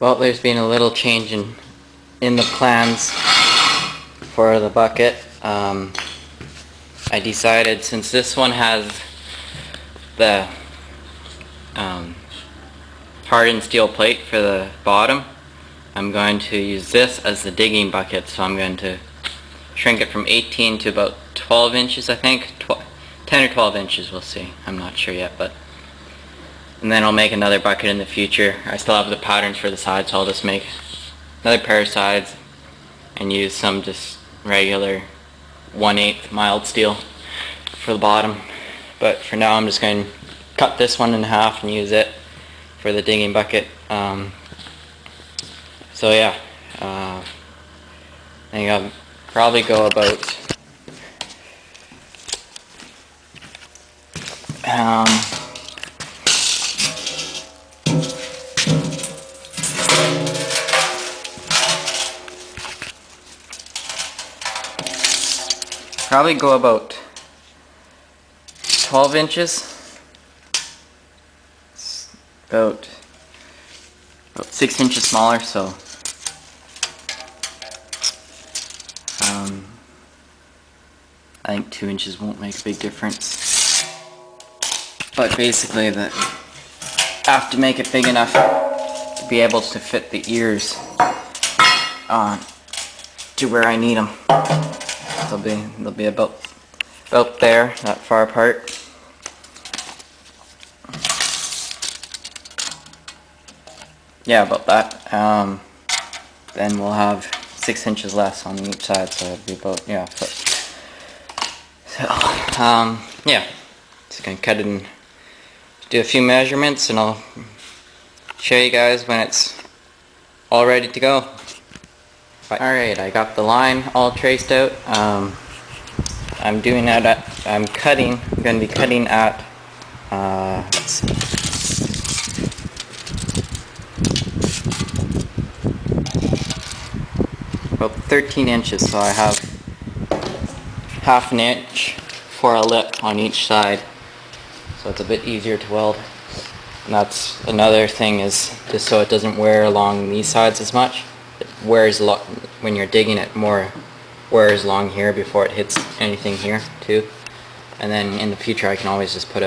Well, there's been a little change in the plans for the bucket. I decided, since this one has the hardened steel plate for the bottom, I'm going to use this as the digging bucket. So I'm going to shrink it from 18 to about 12 inches, I think. 10 or 12 inches, we'll see. I'm not sure yet, and then I'll make another bucket in the future. I still have the patterns for the sides, so I'll just make another pair of sides and use some just regular 1/8 mild steel for the bottom. But for now I'm just going to cut this one in half and use it for the digging bucket. So yeah, I think I'll probably go about probably go about 12 inches. It's about 6 inches smaller, so I think 2 inches won't make a big difference. But basically, I have to make it big enough to be able to fit the ears on to where I need them. They'll be about there, that far apart. Yeah, about that. Then we'll have 6 inches less on each side, so it'll be about, yeah, a foot. So, yeah, just gonna cut it and do a few measurements, and I'll show you guys when it's all ready to go. Alright, I got the line all traced out. I'm doing that at, I'm going to be cutting at, let's see, about 13 inches, so I have half an inch for a lip on each side, so it's a bit easier to weld. And that's another thing, is just so it doesn't wear along these sides as much. It wears when you're digging it more, wears along here before it hits anything here too. And then in the future I can always just cut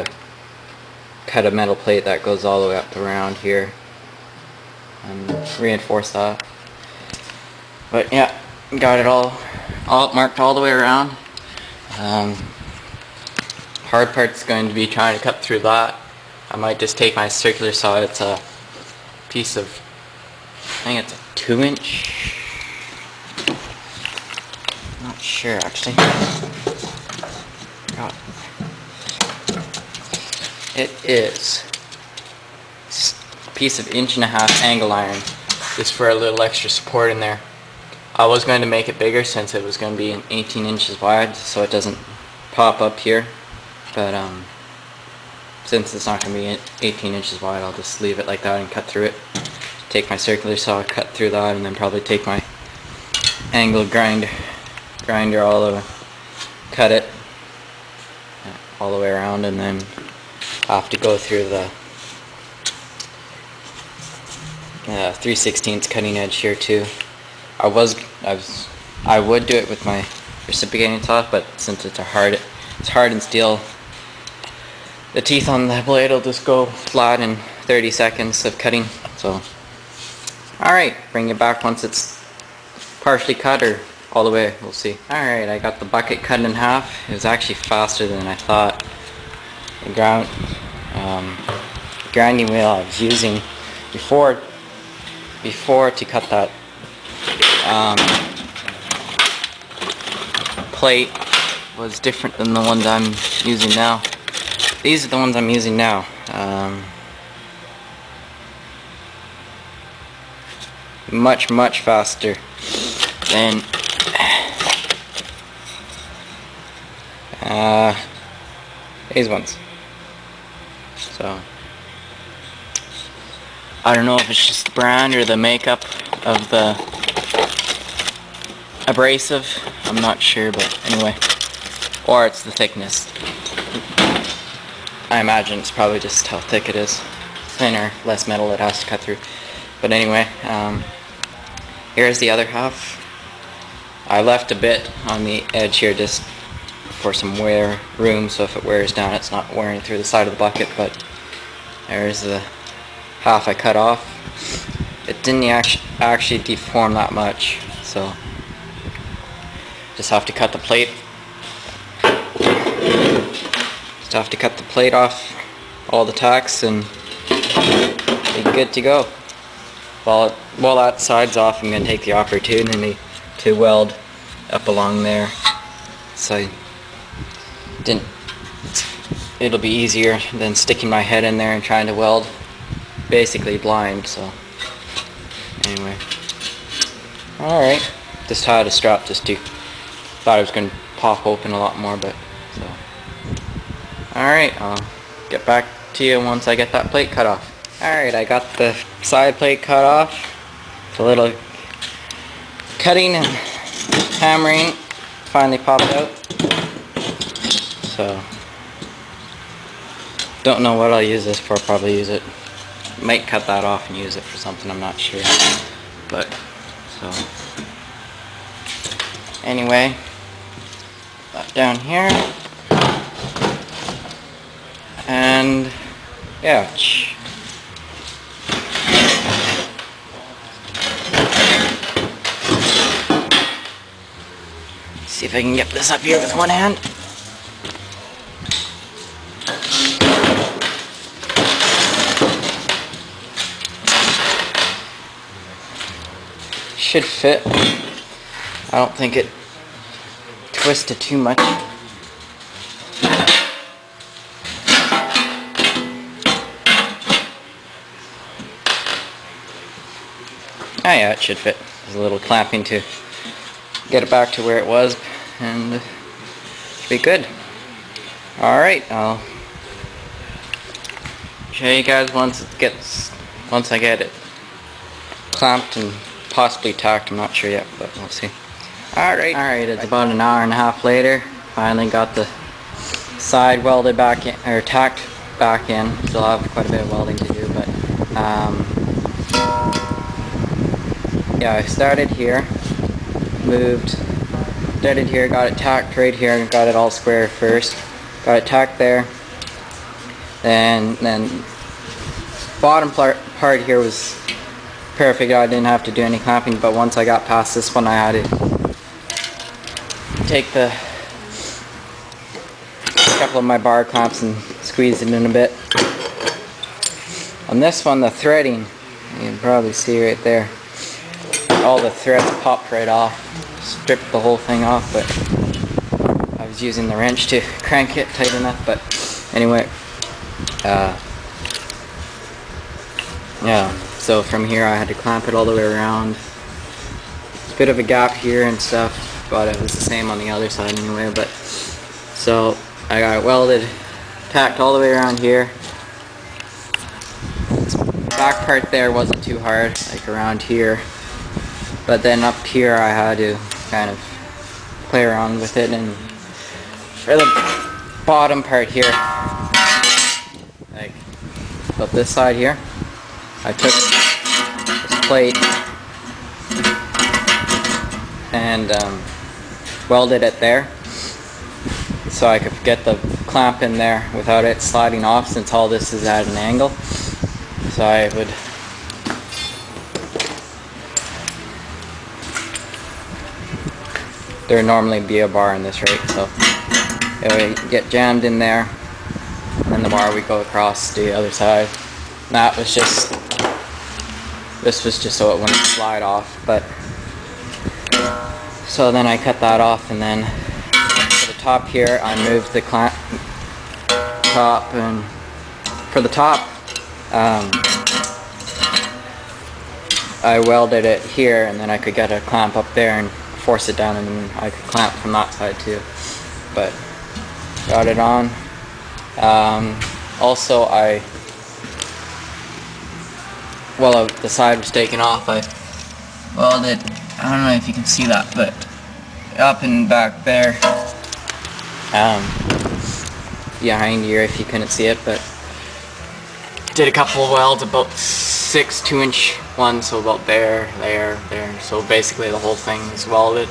a metal plate that goes all the way up around here and reinforce that. But yeah, got it all marked all the way around. Hard part's going to be trying to cut through that. I might just take my circular saw. It's a piece of, I think it's a 2-inch. Not sure actually. It is a piece of 1.5-inch angle iron, just for a little extra support in there. I was going to make it bigger since it was going to be 18 inches wide, so it doesn't pop up here. But since it's not going to be 18 inches wide, I'll just leave it like that and cut through it. Take my circular saw, cut through that, and then probably take my angle grinder cut it all the way around, and then have to go through the 3/16 cutting edge here too. I would do it with my reciprocating saw, but since it's hardened steel, the teeth on the blade will just go flat in 30 seconds of cutting. So, alright, bring it back once it's partially cut or all the way, we'll see. Alright, I got the bucket cut in half. It was actually faster than I thought. The grinding wheel I was using before to cut that plate was different than the ones I'm using now. These are the ones I'm using now. Much faster than these ones. So I don't know if it's just the brand or the makeup of the abrasive, I'm not sure, but anyway, or it's the thickness. I imagine it's probably just how thick it is. Thinner, less metal it has to cut through. But anyway, here's the other half. I left a bit on the edge here just for some wear room, so if it wears down it's not wearing through the side of the bucket. But there's the half I cut off. It didn't actually deform that much, so just have to cut the plate. Just have to cut the plate off all the tacks and be good to go. While that side's off, I'm going to take the opportunity to weld up along there. So it'll be easier than sticking my head in there and trying to weld basically blind. So anyway, alright, just had a strap just to, thought it was going to pop open a lot more, but so alright, I'll get back to you once I get that plate cut off. Alright, I got the side plate cut off. It's a little cutting and hammering finally popped out. So don't know what I'll use this for. Probably use it, might cut that off and use it for something, I'm not sure. But so anyway, that down here, and yeah, see if I can get this up here with one hand. Should fit. I don't think it twisted too much. Oh yeah, it should fit. There's a little clamping to get it back to where it was, and it should be good. Alright, I'll show you guys once I get it clamped and possibly tacked. I'm not sure yet, but we'll see. Alright, it's about an hour and a half later. Finally got the side welded back in, or tacked back in. Still have quite a bit of welding to do, but yeah, I started here, started here, got it tacked right here, and got it all square first. Got it tacked there, and then bottom part here was perfect. I didn't have to do any clamping, but once I got past this one, I had to take a couple of my bar clamps and squeeze it in a bit. On this one, the threading, you can probably see right there, all the threads popped right off, stripped the whole thing off, but I was using the wrench to crank it tight enough. But anyway, yeah, so from here I had to clamp it all the way around. There's a bit of a gap here and stuff, but it was the same on the other side anyway. But so I got it welded, tacked all the way around here. The back part there wasn't too hard, like around here, but then up here I had to kind of play around with it. And for the bottom part here, like up this side here, I took this plate and welded it there so I could get the clamp in there without it sliding off, since all this is at an angle. So I would there would normally be a bar in this, right? So it would get jammed in there, and then the bar would go across the other side. That was just, this was just so it wouldn't slide off. But so then I cut that off, and then for the top here I moved the clamp top, and for the top I welded it here, and then I could get a clamp up there and force it down, and then I could clamp from that side too. But got it on. Also, while the side was taken off, I welded, I don't know if you can see that, but up and back there, behind here if you couldn't see it, but did a couple of welds, about 6 2-inch ones, so about there, so basically the whole thing is welded.